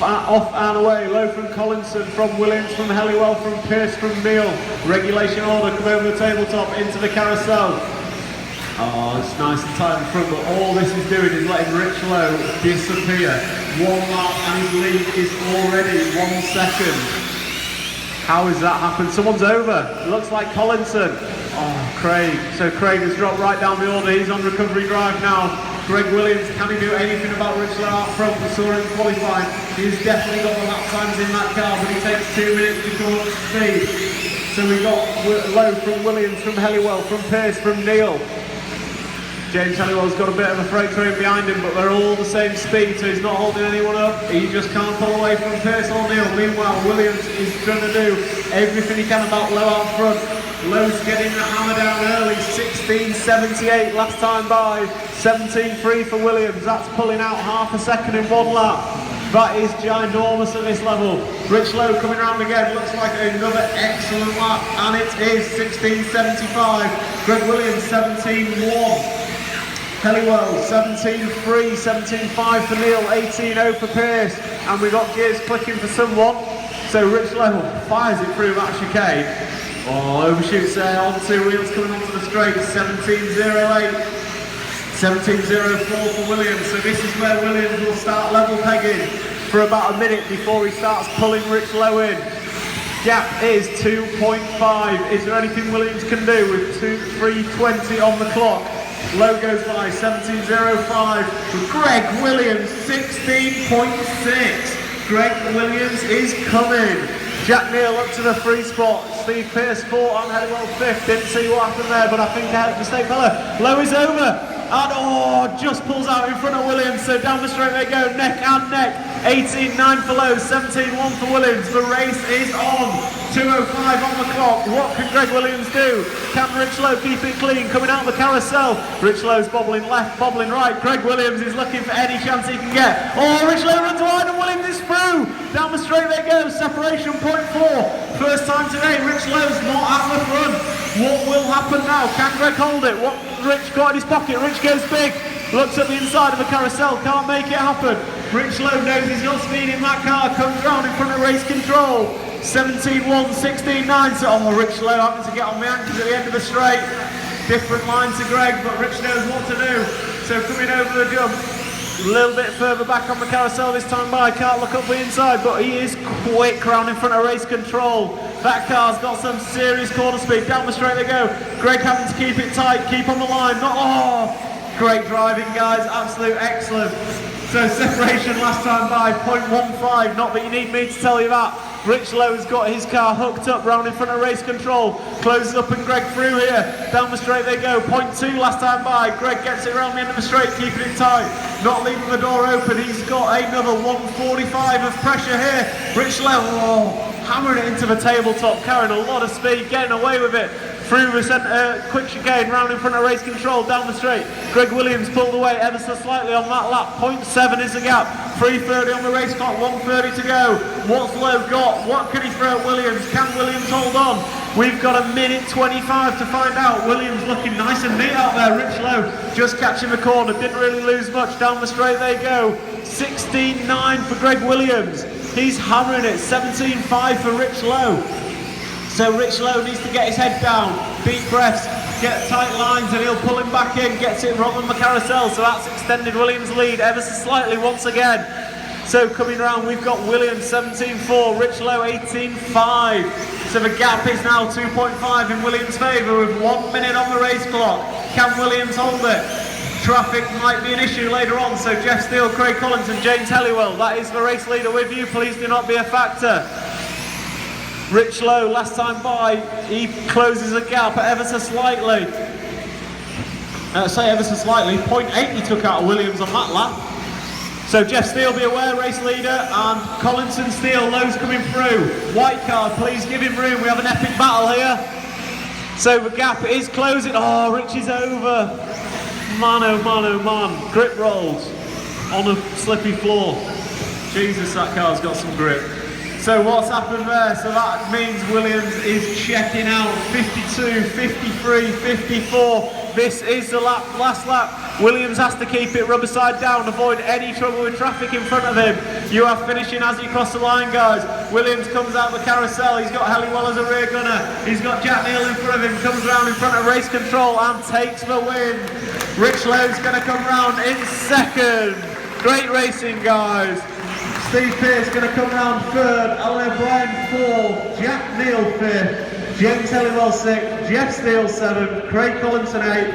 Off and away, low from Collinson, from Williams, from Helliwell, from Pearce, from Neal. Regulation order, come over the tabletop, into the carousel. Oh, it's nice and tight in front, but all this is doing is letting Rich Lowe disappear. 1 lap and his lead is already 1 second. How has that happened? Someone's over. It looks like Collinson. Oh, Craig. So Craig has dropped right down the order. He's on recovery drive now. Greg Williams, can he do anything about Rich Lowe out front? We saw him qualifying. He's definitely got the lap times in that car, but he takes 2 minutes to come up to speed. So we've got Lowe from Williams, from Helliwell, from Pearce, from Neal. James Helliwell's got a bit of a freight train behind him, but they're all the same speed, so he's not holding anyone up. He just can't pull away from Pearce or Neal. Meanwhile, Williams is trying to do everything he can about Lowe out front. Lowe's getting the hammer down early, 16.78 last time by, 17.3 for Williams. That's pulling out half a second in 1 lap. That is ginormous at this level. Rich Lowe coming around again, looks like another excellent lap, and it is 16.75. Greg Williams 17.1. Helliwell 17.3, 17.5 for Neal, 18.0 for Pearce, and we got gears clicking for someone. So Rich Lowe fires it through that chicane. Oh, overshoots there on 2 wheels coming onto the straight, 17.08, 17.04 for Williams. So this is where Williams will start level pegging for about a minute before he starts pulling Rich Lowe in. Gap is 2.5. Is there anything Williams can do with 3:20 on the clock? Lowe goes by 17.05. Greg Williams 16.6. Greg Williams is coming. Jack Neal up to the 3 spot. Steve Pearce 4 on Helliwell 5th. Didn't see what happened there, but I think I had a mistake fella. Lowe is over. And just pulls out in front of Williams. So down the straight they go, neck and neck. 18.9 for Lowe, 17.1 for Williams. The race is on. 2.05 on the clock. What can Greg Williams do? Can Rich Lowe keep it clean? Coming out of the carousel. Rich Lowe's bobbling left, bobbling right. Greg Williams is looking for any chance he can get. Oh, Rich Lowe runs wide and Williams is through. Down the straight they go. Separation 0.4. First time today, Rich Lowe's not at the front. What will happen now? Can Greg hold it? What Rich got in his pocket? Rich goes big. Looks at the inside of the carousel. Can't make it happen. Rich Lowe knows he's got speed in that car. Comes round in front of race control. 17.1, 16.9. So, Rich Lowe having to get on the anchors at the end of the straight. Different line to Greg, but Rich knows what to do. So coming over the jump, a little bit further back on the carousel this time by. Can't look up the inside, but he is quick round in front of race control. That car's got some serious corner speed. Down the straight they go. Greg having to keep it tight, keep on the line. Great driving, guys. Absolute excellent. So separation last time by 0.15. Not that you need me to tell you that. Rich Lowe's got his car hooked up round in front of race control. Closes up and Greg through here. Down the straight they go. 0.2 last time by. Greg gets it around the end of the straight, keeping it tight. Not leaving the door open. He's got another 145 of pressure here. Rich Lowe, hammering it into the tabletop, carrying a lot of speed, getting away with it. Through the centre, quick chicane, round in front of race control, down the straight. Greg Williams pulled away ever so slightly on that lap. 0.7 is the gap. 3:30 on the race clock, 1:30 to go. What's Lowe got? What can he throw at Williams? Can Williams hold on? We've got a minute 25 to find out. Williams looking nice and neat out there. Rich Lowe just catching the corner, didn't really lose much. Down the straight they go. 16.9 for Greg Williams. He's hammering it. 17.5 for Rich Lowe. So Rich Lowe needs to get his head down, deep breaths, get tight lines, and he'll pull him back in, gets it wrong on the carousel. So that's extended Williams' lead ever so slightly once again. So coming around, we've got Williams 17.4, Rich Lowe 18.5. So the gap is now 2.5 in Williams' favour with 1 minute on the race clock. Can Williams hold it? Traffic might be an issue later on, so Jeff Steele, Craig Collins and James Helliwell, that is the race leader with you. Please do not be a factor. Rich Lowe, last time by, he closes the gap ever so slightly. Say ever so slightly, 0.8 he took out of Williams on that lap. So Jeff Steele, be aware, race leader, and Collinson Steele, Lowe's coming through. White card, please give him room, we have an epic battle here. So the gap is closing. Rich is over. Man, oh man, oh man. Grip rolls on a slippy floor. Jesus, that car's got some grip. So what's happened there? So that means Williams is checking out. 52, 53, 54. This is the last lap. Williams has to keep it rubber side down, avoid any trouble with traffic in front of him. You are finishing as you cross the line, guys. Williams comes out the carousel. He's got Helliwell as a rear gunner. He's got Jack Neal in front of him. Comes round in front of race control and takes the win. Rich Lowe's going to come round in second. Great racing, guys. Steve Pearce going to come round third. Alan O'Brien fourth. Jack Neal fifth. James Helliwell sixth. Jeff Steele seventh. Craig Collinson eighth.